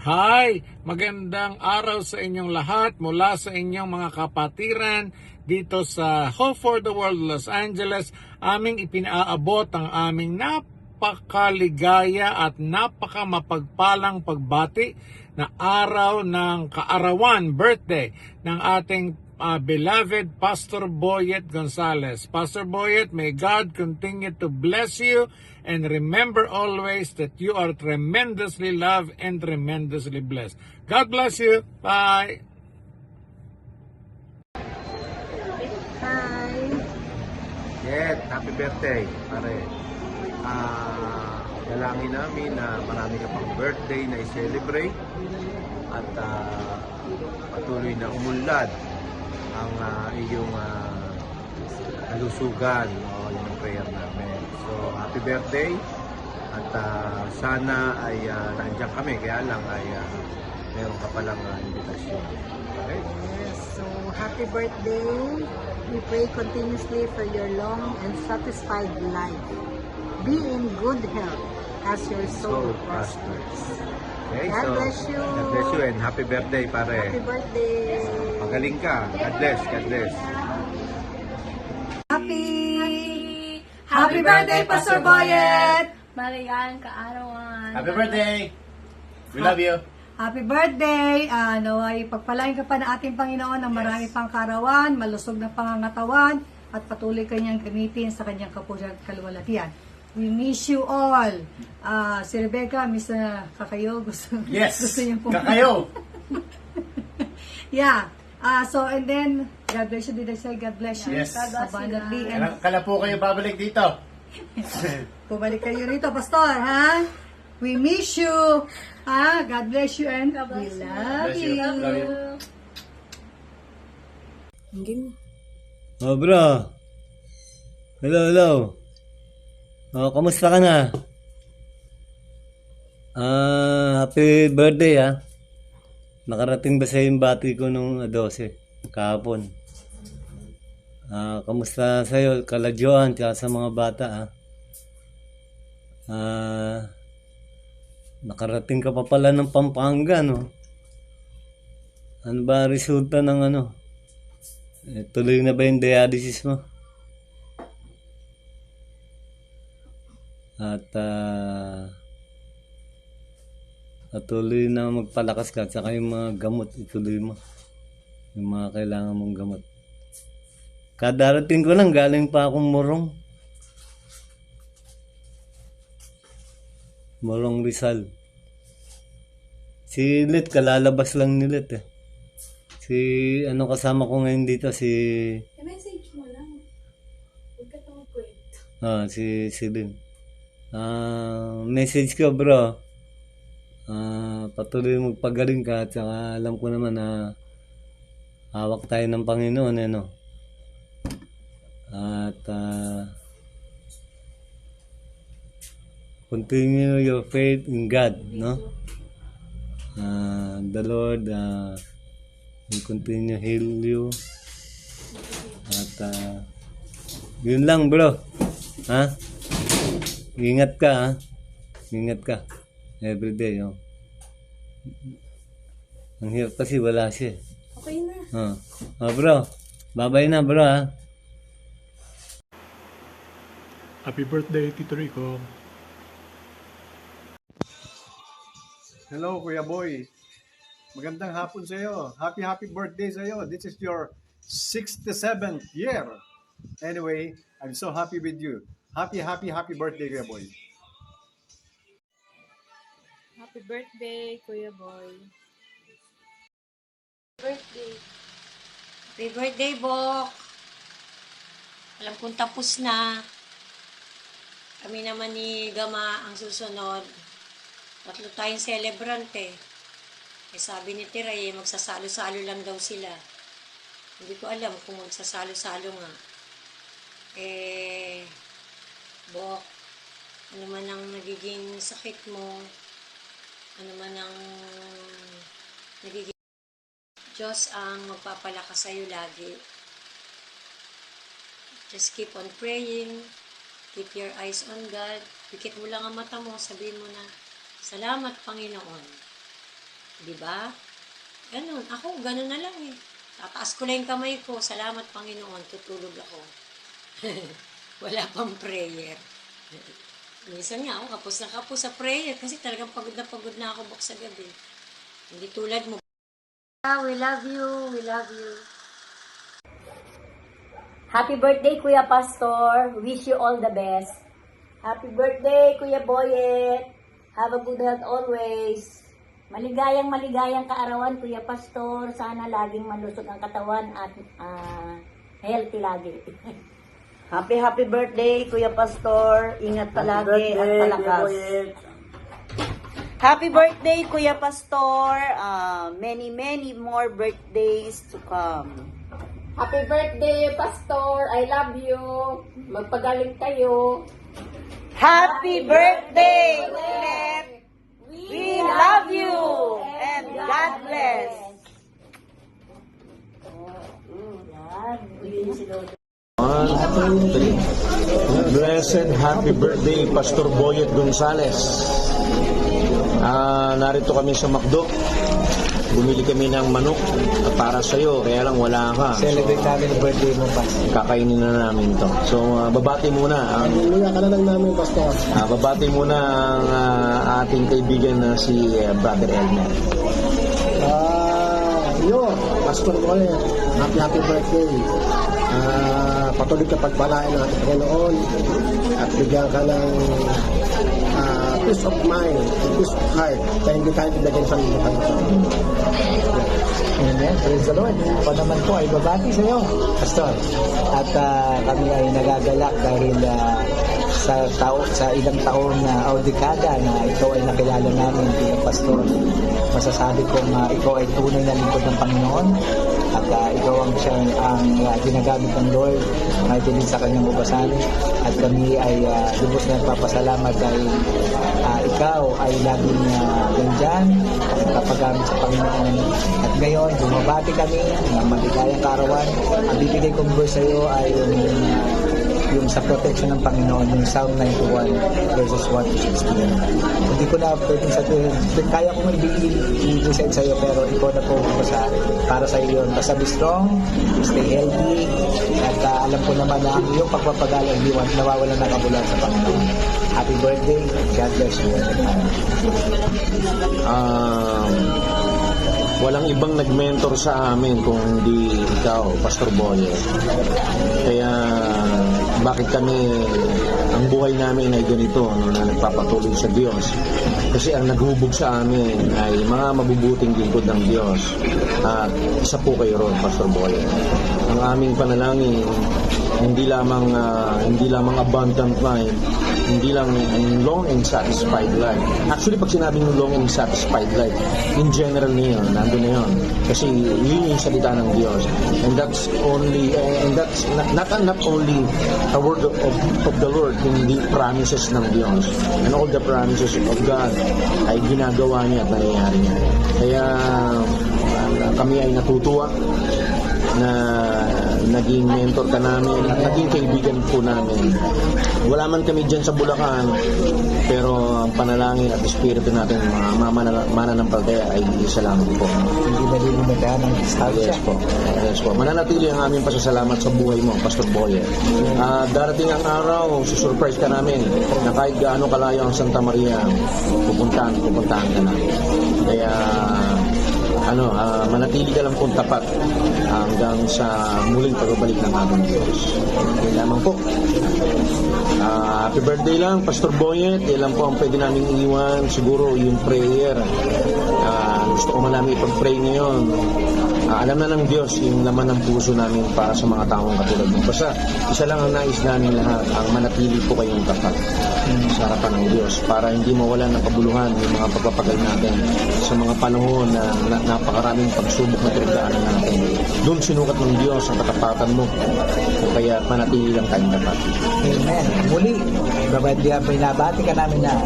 Hi! Magandang araw sa inyong lahat mula sa inyong mga kapatiran dito sa Hope for the World, Los Angeles. Aming ipinaabot ang aming napakaligaya at napakamapagpalang pagbati na araw ng kaarawan, birthday ng ating beloved Pastor Boyet Gonzalez. Pastor Boyet, may God continue to bless you, and remember always that you are tremendously loved and tremendously blessed. God bless you. Bye. Hi! Yes, happy birthday, pare. Dalangin namin na marami ka pang birthday na i-celebrate at patuloy na umunlad ang iyong kalusugan. Yun ang prayer namin. So, happy birthday at sana ay nandiyan kami. Kaya lang ay meron ka palang invitation. Okay? Yes, so happy birthday. We pray continuously for your long and satisfied life. Be in good health as your soul prospers. Okay, God so, bless you. God bless you and happy birthday, pare. Happy birthday. Magaling ka. God bless. God bless. Happy birthday, Pastor Boyet! Marian Kaarawan. Happy birthday! We love you. Happy birthday! Naway pagpalain ka pa ng ating Panginoon ng marami pang karawan, malusog na pangangatawan, at patuloy kanyang gamitin sa kanyang kapusan at kaluwalhatian. We miss you all. Si Rebecca, miss na kakayo. Gusto niyo po. Kakayo! Yeah. So, and then, God bless you. Did I say God bless you? Yes. God bless abundantly. And Kala po kayo babalik dito. bumalik kayo rito, Pastor, ha? We miss you. Ha? God bless you and we love Bless you. you. Love you. Oh bro. Hello. Oh, kamusta ka na? Happy birthday Nakarating ba sa yung bati ko nung 12 kahapon? Kamusta sa'yo, kaladyoan, tsaka sa mga bata nakarating ka pa pala ng Pampanga, no? Ano ba ang resulta ng tuloy na ba yung dialysis mo? At tuloy na magpalakas ka, at saka yung mga gamot, ituloy mo. Yung mga kailangan mong gamot. Kadarating ko lang, galing pa akong Morong Rizal. Si Lit, kalalabas lang ni Lit Si, kasama ko ngayon dito, I-message mo lang. Huwag ka na magkwento. si Lin. Message ko, bro. Patuloy magpagaling ka, at saka alam ko naman na hawak tayo ng Panginoon, At, continue your faith in God, no? The Lord will continue heal you. At yun lang, bro. Ingat ka, Ingat ka. Everyday, Ang hirap kasi wala siya. Okay na. Bro. Bye-bye na, bro, Happy birthday, Tito Rico. Hello, Kuya Boy. Magandang hapon sa iyo. Happy birthday sa iyo. This is your 67th year. Anyway, I'm so happy with you. Happy birthday, Kuya Boy. Happy birthday, Kuya Boy. Happy birthday, Bok. Alam kong tapos na. Kami naman ni Gama ang susunod. 3 tayong celebrant sabi ni Tiray, magsasalo-salo lang daw sila. Hindi ko alam kung magsasalo-salo nga. Bok, ano man ang nagiging sakit mo, ano man ang nagiging Diyos ang magpapalakas sa'yo lagi. Just keep on praying. Keep your eyes on God. Pikit mo lang ang mata mo. Sabihin mo na, salamat Panginoon. Di ba? Ganun. Ako, ganun na lang eh. Tataas ko lang yung kamay ko. Salamat, Panginoon. Tutulog ako. Wala pang prayer. Minsan nga ako, kapos sa prayer kasi talagang pagod na ako bak sa gabi. Hindi tulad mo. We love you. We love you. Happy birthday, Kuya Pastor. Wish you all the best. Happy birthday, Kuya Boyet. Have a good health always. Maligayang kaarawan, Kuya Pastor. Sana laging malusog ang katawan at healthy lagi. Happy birthday, Kuya Pastor. Ingat palagi at palakas. Happy birthday, Kuya Pastor. Many more birthdays to come. Happy birthday, Pastor. I love you. Magpagaling kayo. Happy birthday, Colette. We love you. And God bless. Blessed happy birthday, Pastor Boyet Gonzales. Narito kami sa McDo. Bumili kami ng manok para sa iyo, kaya lang wala ka. Celebrate namin ang birthday mo, pa. Kakainin na namin to. So, babati muna ang Luya ka na lang namin, Pastor. babati muna ang ating kaibigan na si Brother Elmer. Pastor Boyet, happy birthday. Patuloy ka pagpalain ng ating Panginoon at bigyan ka ng peace of mind and peace of heart na hindi tayo ibigay sa mga Panginoon. Amen. Praise the Lord. Ako naman po ay babati sa iyo, Pastor. At kami ay nagagalak dahil sa ilang taon na o dekada na ikaw ay nakilala namin bilang pastor. Masasabi kong ikaw ay tunay na lingkod ng Panginoon at ikaw ang ginagamit ng Lord na din sa kanyang ubasan at kami ay lubos na nagpapasalamat dahil ikaw ay laging nandyan kapagamit sa Panginoon. At ngayon, bumabati kami ng maligayang kaarawan. Ang bibigay kong verse sa iyo ay yung sa protection ng Panginoon, yung Psalm 91 verses 1 to 16. Hindi ko na pwedeng sabihin, kaya kong i-decide sa iyo, pero ikaw na po para sa iyo. Basta be strong, stay healthy, at alam ko naman na ang iyong pagpapagala hindi nawawala ng kabulan sa Panginoon. Happy birthday, God bless you. Walang ibang nag-mentor sa amin kung hindi ikaw, Pastor Boyet. Kaya bakit kami, ang buhay namin ay ganito, na nagpapatuloy sa Diyos. Kasi ang naghubog sa amin ay mga mabubuting lingkod ng Diyos. At isa po kayo ron, Pastor Boyet. Ang aming panalangin, hindi lamang abundant life, hindi lang long and satisfied life. Actually, pag sinabing long and satisfied life, in general na yun, nandun na yun. Kasi yun yung salita ng Diyos. And that's not only a word of the Lord, hindi promises ng Diyos. And all the promises of God ay ginagawa niya at nangyayari niya. Kaya kami ay natutuwa na naging mentor ka namin at naging kaibigan po namin. Wala man kami dyan sa Bulacan, pero ang panalangin at espiritu natin, mga mananampalataya ay isa lamang po. Hindi nalilimitahan ng distansya. Yes po. Mananatili ang aming pasasalamat sa buhay mo, Pastor Boyet. Darating ang araw, susurprise ka namin na kahit gaano kalayo ang Santa Maria, pupuntahan ka namin. Kaya manatili ka lang kung tapat hanggang sa muling pagbabalik ng aming Diyos. Yan lamang po. Happy birthday lang, Pastor Boyet. Yan lang po ang pwede namin iwan. Siguro yung prayer. Gusto ko man namin ipag-pray ngayon. Alam na ng Diyos yung laman ng puso namin para sa mga taong katulad mo. Basta isa lang ang nais namin lahat, ang manatili po kayong tapat sa harapan ng Diyos para hindi mawalan ng kabuluhan yung mga pagpapagal natin sa mga panahon na napakaraming pagsubok na pinagdaanan natin. Doon sinukat ng Diyos ang katapatan mo. Kaya manatili lang tayong tapat. Amen. Muli, binabati ka namin na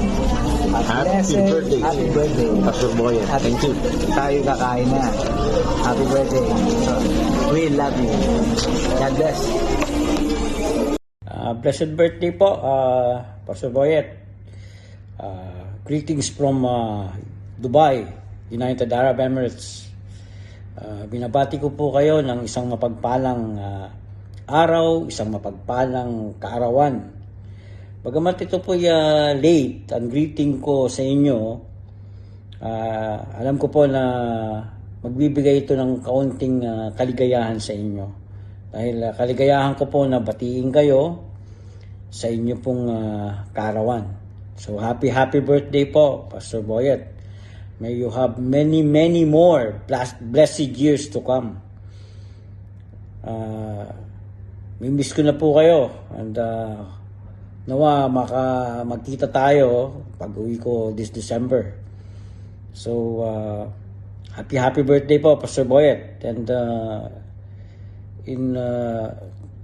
Happy birthday. Happy birthday. Pastor Boyet. Thank you. Tayo kakain na. Happy birthday. We love you. God bless. Blessed birthday po, Pastor Boyet. Greetings from Dubai, United Arab Emirates. Binabati ko po kayo ng isang mapagpalang araw, isang mapagpalang kaarawan. Bagamat ito po late, ang greeting ko sa inyo, alam ko po na magbibigay ito ng kaunting kaligayahan sa inyo. Dahil kaligayahan ko po na batiin kayo sa inyo pong kaarawan. So happy birthday po, Pastor Boyet. May you have many more blessed years to come. Mimiss ko na po kayo. And nawa magkita tayo pag uwi ko this December. So happy birthday po, Pastor Boyet. And in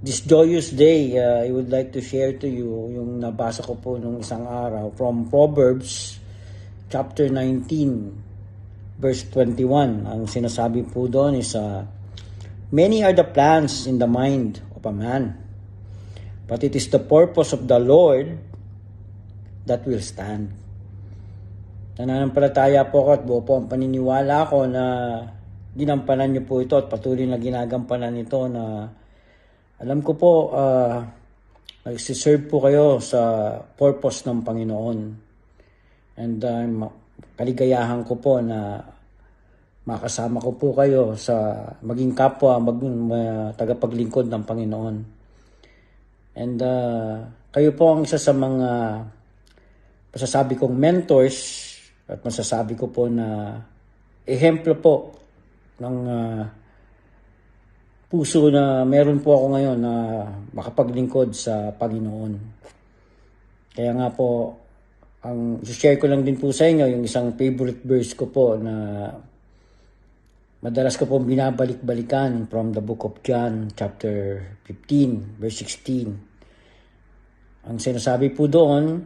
this joyous day, I would like to share to you yung nabasa ko po nung isang araw from Proverbs chapter 19 verse 21. Ang sinasabi po doon is many are the plans in the mind of a man, but it is the purpose of the Lord that will stand. Nananampalataya po ako at buo po ang paniniwala ko na ginampanan niyo po ito at patuloy na ginagampanan ito, na alam ko po nagsiserve po kayo sa purpose ng Panginoon. And kaligayahan ko po na makasama ko po kayo sa maging kapwa, maging tagapaglingkod ng Panginoon. And kayo po ang isa sa mga masasabi kong mentors, at masasabi ko po na ehemplo po ng puso na meron po ako ngayon na makapaglingkod sa Panginoon. Kaya nga po, ang share ko lang din po sa inyo yung isang favorite verse ko po na madalas ko po binabalik-balikan from the book of John chapter 15 verse 16. Ang sinasabi po doon,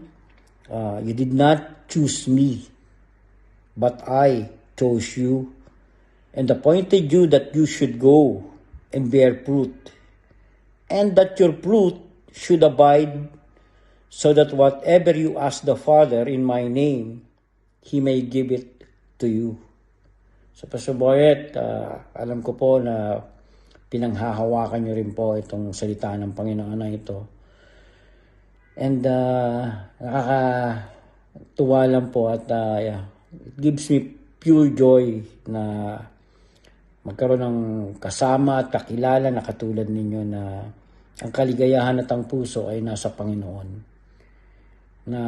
you did not choose me, but I chose you and appointed you that you should go and bear fruit, and that your fruit should abide, so that whatever you ask the Father in my name, He may give it to you. So, Pastor Boyet, alam ko po na pinanghahawakan niyo rin po itong salita ng Panginoon na ito. And nakakatuwa lang po at it gives me pure joy na magkaroon ng kasama at kakilala na katulad ninyo na ang kaligayahan at ang puso ay nasa Panginoon. Na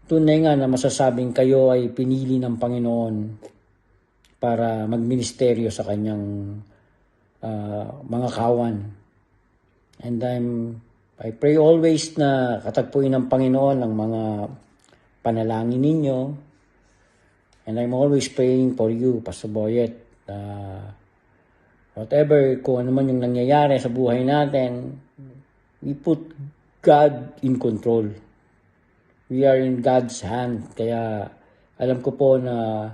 tunay nga na masasabing kayo ay pinili ng Panginoon para magministeryo sa kanyang mga kawan. And I pray always na katagpuin ng Panginoon ang mga panalangin ninyo. And I'm always praying for you, Pastor Boyet. Whatever, kung ano man yung nangyayari sa buhay natin, we put God in control. We are in God's hand. Kaya alam ko po na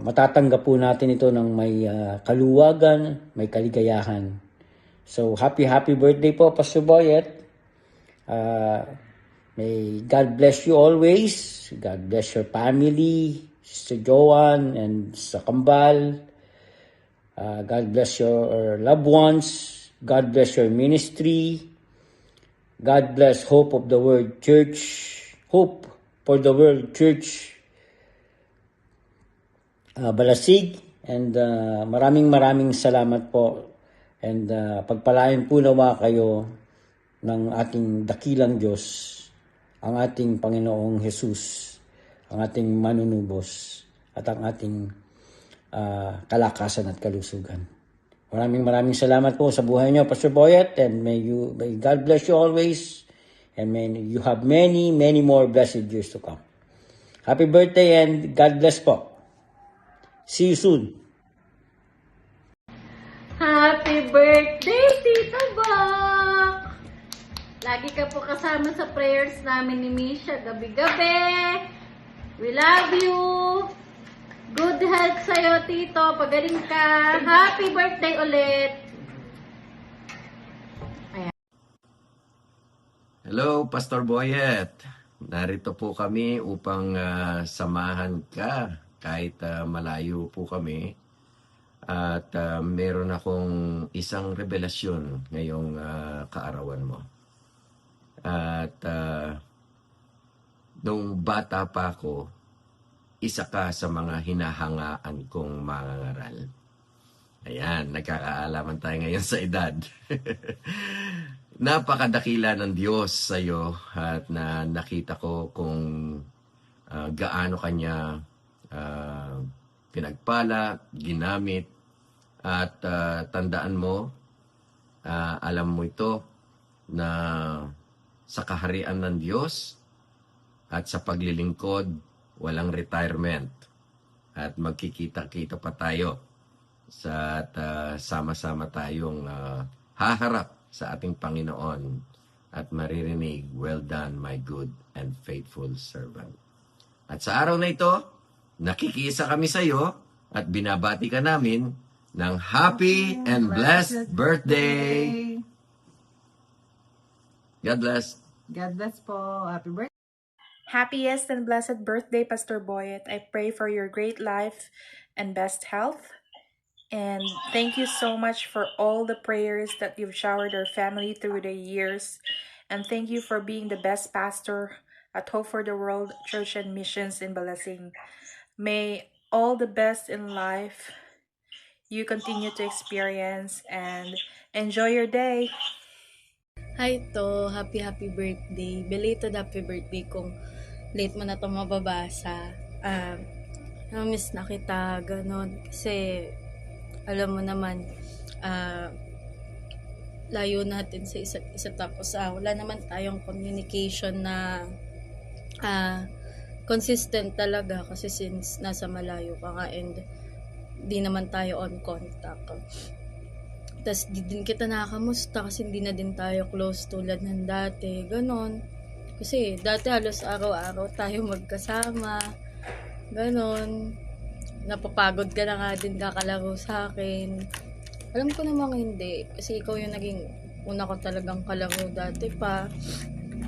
matatanggap po natin ito ng may kaluwagan, may kaligayahan. So, happy birthday po, Pastor Boyet. May God bless you always. God bless your family, Sister Joanne and sa Kambal. God bless your loved ones. God bless your ministry. God bless Hope of the World Church. Hope for the World Church. Balasig. And maraming salamat po. And pagpalain po nawa kayo ng ating dakilang Diyos, ang ating Panginoong Jesus, ang ating manunubos, at ang ating kalakasan at kalusugan. Maraming salamat po sa buhay niyo, Pastor Boyet, and may God bless you always, and may you have many more blessed years to come. Happy birthday and God bless po. See you soon. Happy birthday, Tito Bok! Lagi ka po kasama sa prayers namin ni Misha gabi-gabi. We love you. Good health sa'yo, Tito. Pagaling ka. Happy birthday ulit. Hello, Pastor Boyet. narito po kami upang samahan ka kahit malayo po kami. At meron akong isang revelasyon ngayong kaarawan mo. At nung bata pa ako, isa ka sa mga hinahangaan kong mangangaral. Ayan, nagkakaalaman tayo ngayon sa edad. Napakadakila ng Diyos sa iyo at nakita ko kung gaano kanya pinagpala, ginamit, at tandaan mo, alam mo ito, na sa kaharian ng Diyos at sa paglilingkod, walang retirement. At magkikita-kita pa tayo at sama-sama tayong haharap sa ating Panginoon at maririnig, "Well done, my good and faithful servant." At sa araw na ito, nakikiisa kami sa iyo at binabati ka namin ng happy and blessed birthday! God bless. God bless po. Happy birthday. Happiest and blessed birthday, Pastor Boyet. I pray for your great life and best health. And thank you so much for all the prayers that you've showered our family through the years. And thank you for being the best pastor at Hope for the World Church and Missions in Balasing. May all the best in life you continue to experience and enjoy your day. Hi to, happy birthday. Belated happy birthday kung late mo na ito mababasa. Namiss na kita, ganon. Kasi, alam mo naman, layo natin sa isa't isa. Tapos, wala naman tayong communication na consistent talaga. Kasi since nasa malayo ka nga and di naman tayo on contact. Tapos di din kita nakakamusta kasi hindi na din tayo close tulad ng dati. Ganon. Kasi dati halos araw-araw tayo magkasama. Ganon. Napapagod ka na nga din kakalaro sa akin. Alam ko namang hindi. Kasi ikaw yung naging una ko talagang kalaro dati pa.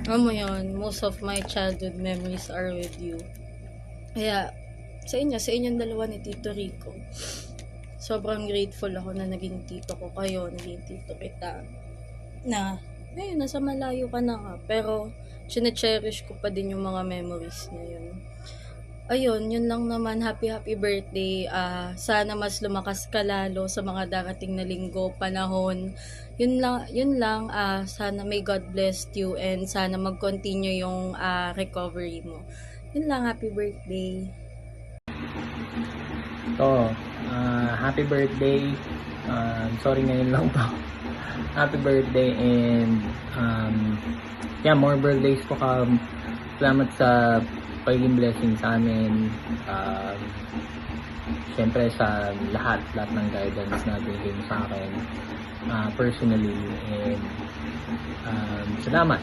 Alam mo yun, most of my childhood memories are with you. Kaya, sa inyong dalawa ni Tito Rico, sobrang grateful ako na naging tito ko kayo, naging tito kita. Na, ayun, nasa malayo ka na ka. Pero, chine-cherish ko pa din yung mga memories na yun. Ayun, yun lang naman. Happy birthday. Sana mas lumakas ka lalo sa mga darating na linggo, panahon. Yun lang. Sana may God bless you and sana mag-continue yung recovery mo. Yun lang, happy birthday. So, happy birthday. Sorry ngayon lang to. Happy birthday and more birthdays to come. Salamat sa pagiging blessing sa amin. Siyempre sa lahat ng guidance na binigay mo sa akin personally and salamat.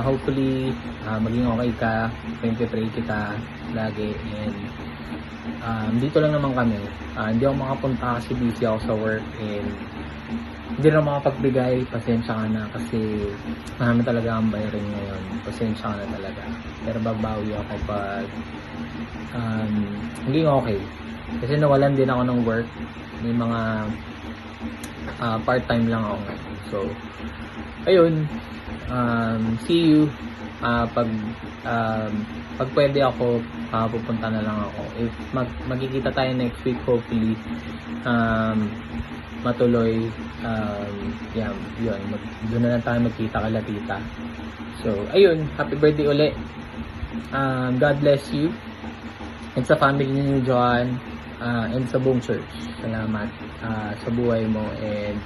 Hopefully maging okay ka. Pray kita lagi and dito lang naman kami. Hindi ako makapunta kasi busy ako sa work and hindi na makapagbigay. Pasensya ka na kasi marami talaga ang bayarin ngayon. Pasensya ka na talaga. Pero babawi ako pag hindi okay. Kasi nawalan din ako ng work. May mga part-time lang ako ngayon. So, ayun. See you. Pag pwede ako, pupunta na lang ako. If magkikita tayo next week, hopefully, matuloy, yun. Doon na lang tayo magkita kala tita. So, ayun. Happy birthday ulit. God bless you. And sa family ni Joan, and sa buong church. Salamat sa buhay mo. And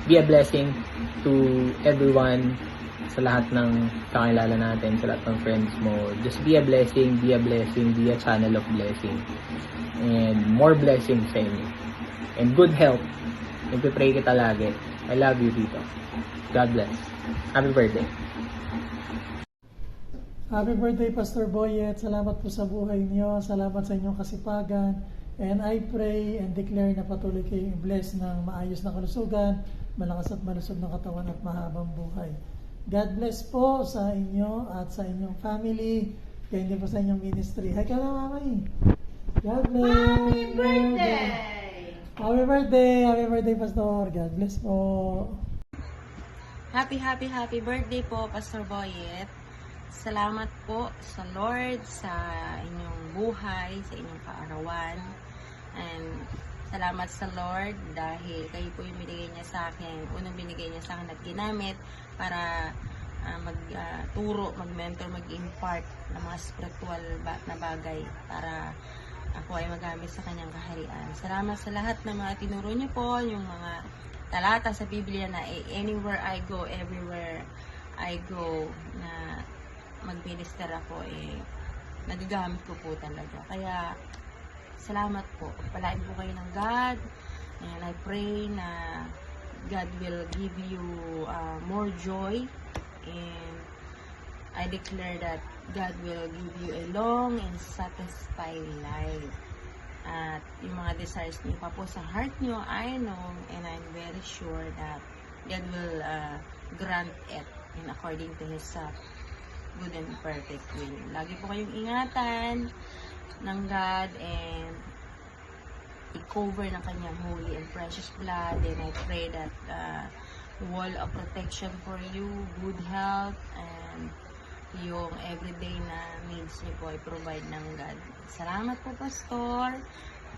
be a blessing to everyone. Sa lahat ng kakilala natin, sa lahat ng friends mo. Just be a blessing, be a channel of blessing. And more blessings sa inyo. And good health. Nagpipray kita lagi. I love you, Tito. God bless. Happy birthday. Happy birthday, Pastor Boyet. Salamat po sa buhay niyo. Salamat sa inyong kasipagan. And I pray and declare na patuloy kayong blessed ng maayos na kalusugan, malakas at malusog na katawan at mahabang buhay. God bless po sa inyo at sa inyong family, kaya hindi po sa inyong ministry. Hi ka na, Mama E. God bless. Happy birthday! Happy birthday! Happy birthday, Pastor. God bless po. Happy birthday po, Pastor Boyet. Salamat po sa Lord, sa inyong buhay, sa inyong kaarawan. And salamat sa Lord dahil kayo po yung binigay niya sa akin. Unang binigay niya sa akin at ginamit para magturo, mag-mentor, mag-impart ng mga spiritual na bagay para ako ay magamit sa kanyang kaharian. Salamat sa lahat ng mga tinuro niyo po, yung mga talata sa Biblia na anywhere I go, everywhere I go, na mag-minister ako, nagagamit ko po talaga. Kaya, salamat po. Palain po kayo ng God, and I pray na God will give you more joy, and I declare that God will give you a long and satisfied life. At yung mga desires niyo pa po sa heart niyo, I know and I'm very sure that God will grant it in according to His good and perfect will. Lagi po kayong ingatan ng God and i-cover ng kanyang holy and precious blood, and I pray that wall of protection for you, good health, and yung everyday na needs niyo po i-provide ng God. Salamat po, Pastor.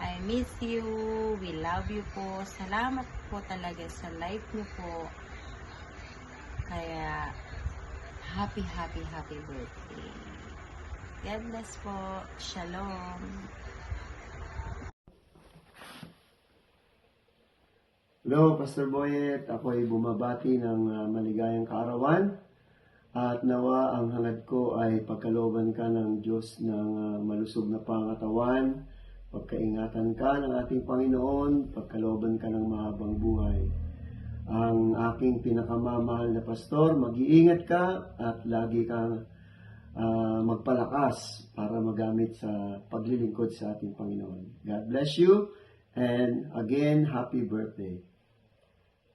I miss you. We love you po. Salamat po talaga sa life niyo po. Kaya, happy birthday. God bless po. Shalom. Hello, Pastor Boyet. Ako ay bumabati ng maligayang kaarawan. At nawa ang hangad ko ay pagkalooban ka ng Diyos ng malusog na pangatawan, pagkaingatan ka ng ating Panginoon, pagkalooban ka ng mahabang buhay. Ang aking pinakamamahal na pastor, mag-iingat ka at lagi kang magpalakas para magamit sa paglilingkod sa ating Panginoon. God bless you, and again, happy birthday.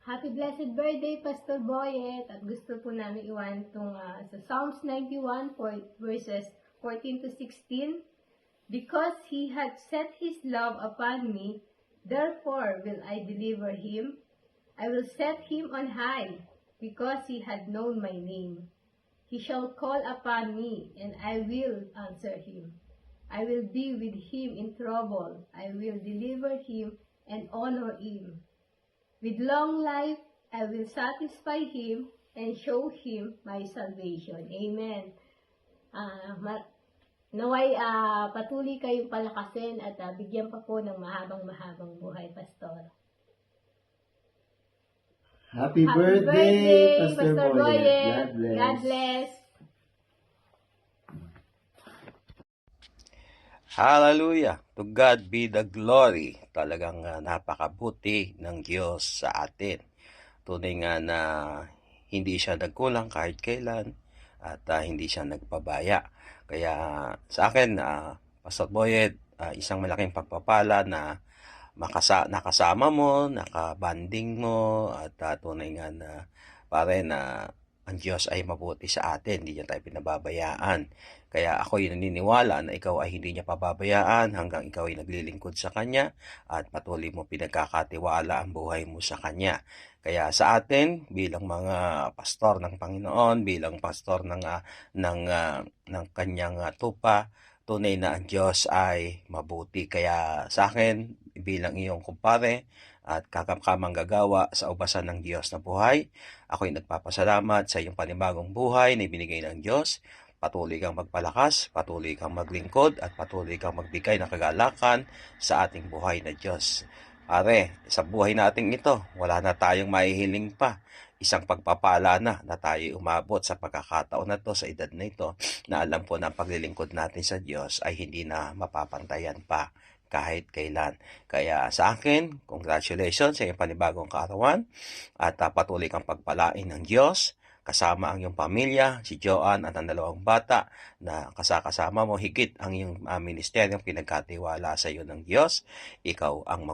Happy blessed birthday, Pastor Boyet. At gusto po namin iwan itong sa Psalms 91, verses 14 to 16. Because He had set His love upon me, therefore will I deliver Him. I will set Him on high, because He had known my name. He shall call upon me, and I will answer Him. I will be with Him in trouble. I will deliver Him and honor Him. With long life, I will satisfy Him and show Him my salvation. Amen. Naway patuloy kayong palakasin at bigyan pa po ng mahabang buhay, Pastor. Happy birthday, Pastor Boyet. Boyet. God bless. God bless. Hallelujah! To God be the glory. Talagang napakabuti ng Diyos sa atin. Tunay nga na hindi siya nagkulang kahit kailan at hindi siya nagpabaya. Kaya sa akin, Pastor Boyet, isang malaking pagpapala na nakasama mo, nakabanding mo, at tunay nga na pare na ang Diyos ay mabuti sa atin, hindi niya tayo pinababayaan. Kaya ako'y naniniwala na ikaw ay hindi niya pababayaan hanggang ikaw ay naglilingkod sa Kanya at patuloy mo pinagkakatiwala ang buhay mo sa Kanya. Kaya sa atin, bilang mga pastor ng Panginoon, bilang pastor ng Kanyang tupa, tunay na ang Diyos ay mabuti. Kaya sa akin, bilang iyong kumpare at kakamkamang gagawa sa ubasan ng Diyos na buhay, ako'y nagpapasalamat sa iyong panibagong buhay na ibinigay ng Diyos. Patuloy kang magpalakas, patuloy kang maglingkod, at patuloy kang magbigay ng kagalakan sa ating buhay na Diyos. Pare, sa buhay nating ito, wala na tayong mahihiling pa. Isang pagpapala na tayo umabot sa pagkakataon na to, sa edad na ito, na alam po na ang paglilingkod natin sa Diyos ay hindi na mapapantayan pa kahit kailan. Kaya sa akin, congratulations sa iyong panibagong kaarawan at patuloy kang pagpalain ng Diyos. kasama ang iyong pamilya, si Joanne at ang 2 bata na kasama mo, higit ang iyong ministeryong pinagkatiwala sa iyo ng Diyos. Ikaw ang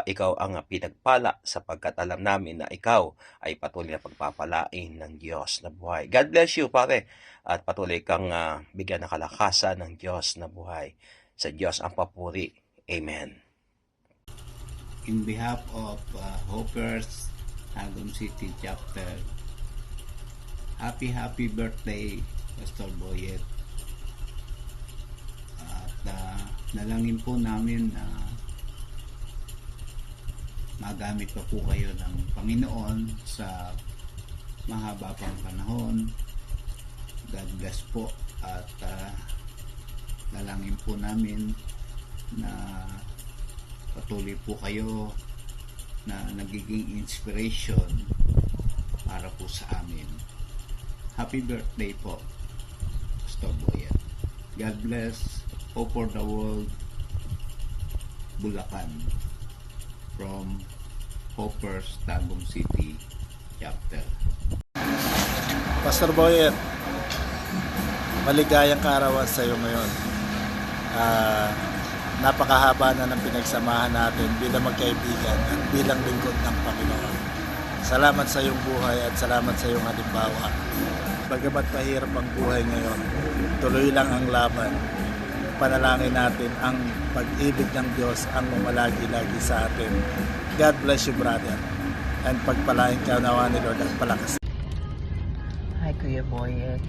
ikaw ang pinagpala, sapagkat alam namin na ikaw ay patuloy na pagpapalain ng Diyos na buhay. God bless you, pare, at patuloy kang bigyan ng kalakasan ng Diyos na buhay. Sa Diyos ang papuri. Amen. In behalf of Hoppers Tagum City Chapter, happy birthday, Pastor Boyet. At nalangin po namin na magamit pa po kayo ng Panginoon sa mahaba pang panahon. God bless po, at nalangin po namin na patuloy po kayo na nagiging inspiration para po sa amin. Happy birthday po, Pastor Boyet. God bless. Hope for the World, Bulacan, from Hoppers Tagum City Chapter. Pastor Boyet, maligayang kaarawan sa iyo ngayon. Napakahaba na ng pinagsamahan natin bilang magkaibigan at bilang lingkod ng Panginoon. Salamat sa iyong buhay at salamat sa iyong halimbawa. Bagamat mahirap ang buhay ngayon, tuloy lang ang laban. Panalangin natin ang pag-ibig ng Diyos ang lumalagi-lagi sa atin. God bless you, brother. And pagpalain ka nawa ni Lord at palakas. Hi, Kuya Boyet.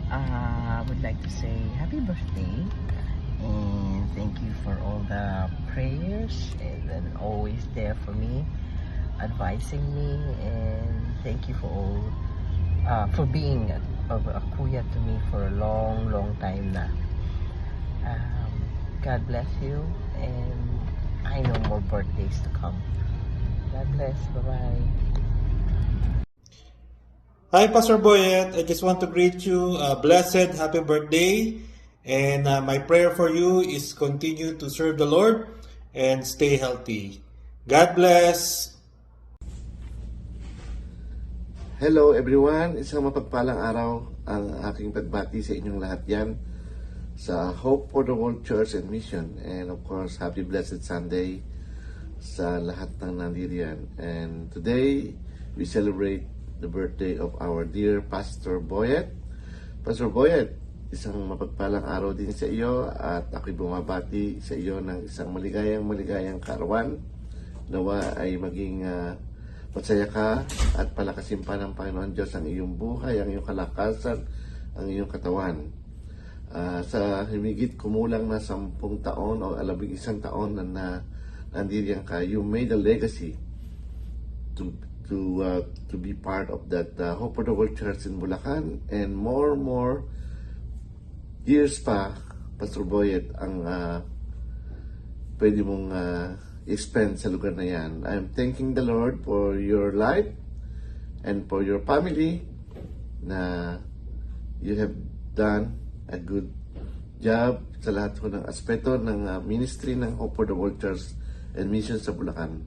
I would like to say happy birthday. And thank you for all the prayers and always there for me, advising me, and thank you for all for being a kuya to me for a long time na. God bless you, and I know more birthdays to come. God bless. Bye-bye. Hi, Pastor Boyet. I just want to greet you a blessed happy birthday. And my prayer for you is continue to serve the Lord and stay healthy. God bless. Hello everyone, isang mapagpalang araw ang aking pagbati sa inyong lahat yan sa Hope for the World Church and Mission, and of course happy blessed Sunday sa lahat ng nandiriyan. And today we celebrate the birthday of our dear Pastor Boyet. Pastor Boyet, isang mapagpalang araw din sa iyo, at ako'y bumabati sa iyo ng isang maligayang kaarawan. Nawa ay maging masaya ka at palakasin pa ng Panginoon Diyos ang iyong buhay, ang iyong kalakasan, ang iyong katawan. Sa himigit kumulang na 10 taon o 11 taon na nandiyan ka, you made a legacy to be part of that Hope for the World Church in Bulacan, and more years pa, Pastor Boyet, ang pwede mong i-spend sa lugar na yan. I'm thanking the Lord for your life and for your family, na you have done a good job sa lahat ko ng aspeto ng ministry ng Hope for the World Church and Mission sa Bulacan.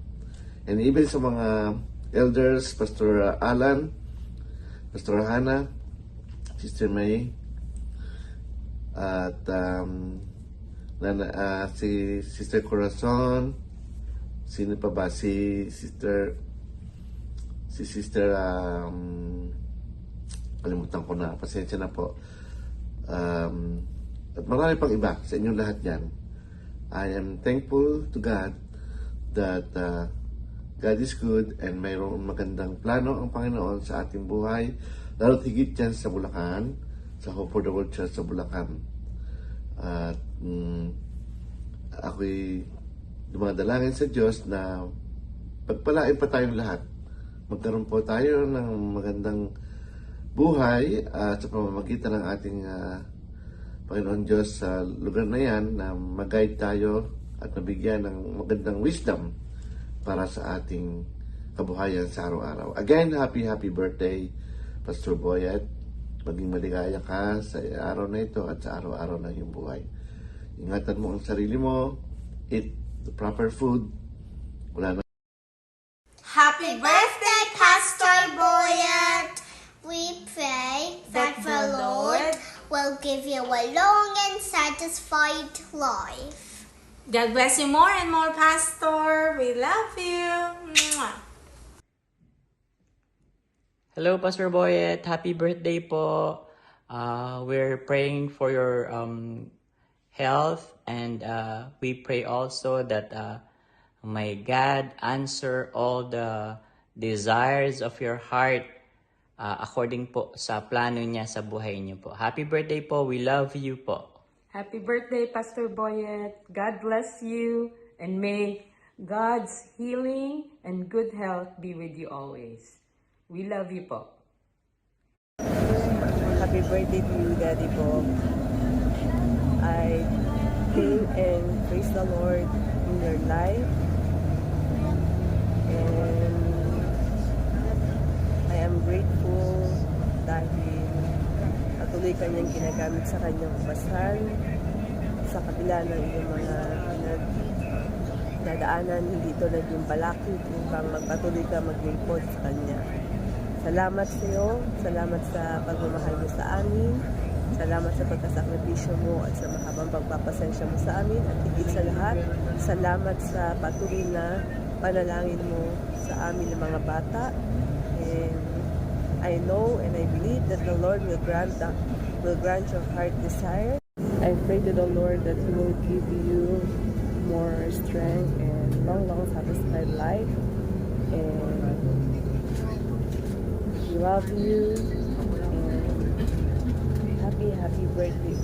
And even sa mga elders, Pastor Alan, Pastor Hannah, Sister May, at si Sister Corazon, sino pa ba, si Sister kalimutan ko na, pasensya na po, at marami pang iba sa inyong lahat yan. I am thankful to God that God is good, and mayroong magandang plano ang Panginoon sa ating buhay, lalo't higit dyan sa Bulacan, sa Hope for the World Church sa Bulacan. At ako'y dumadalangin sa Diyos na pagpalain pa tayong lahat. Magkaroon po tayo ng magandang buhay sa pamamagitan ng ating Panginoon Diyos sa lugar na yan, na mag-guide tayo at nabigyan ng magandang wisdom para sa ating kabuhayan sa araw-araw. Again, happy birthday, Pastor Boyet. Maging maligaya ka sa araw na ito at sa araw-araw ng iyong buhay. Ingatan mo ang sarili mo, eat the proper food. Wala na. Happy birthday, Pastor Boyet! We will give you a long and satisfied life. God bless you more and more, Pastor. We love you. Mwah. Hello, Pastor Boyet. Happy birthday po. We're praying for your health, and we pray also that may God answer all the desires of your heart according po sa plano niya sa buhay niyo po. Happy birthday po. We love you po. Happy birthday, Pastor Boyet. God bless you, and may God's healing and good health be with you always. We love you po. Happy birthday to you, Daddy po. I thank and praise the Lord in your life. And I am grateful dahil patuloy kanyang ginagamit sa kanyang kabasan sa kabila ng iyong mga nadaanan, hindi ito naging balakid upang magpatuloy ka maglingkod sa kanya. Salamat sa iyo, salamat sa pagmamahal mo sa amin, salamat sa pagkasakripisyo mo at sa mahabang pagpapasensya mo sa amin, at higit sa lahat, salamat sa patuloy na panalangin mo sa amin ng mga bata. And I know and I believe that the Lord will grant your heart desire. I pray to the Lord that He will give you more strength and long satisfied life. And we love you. And happy birthday.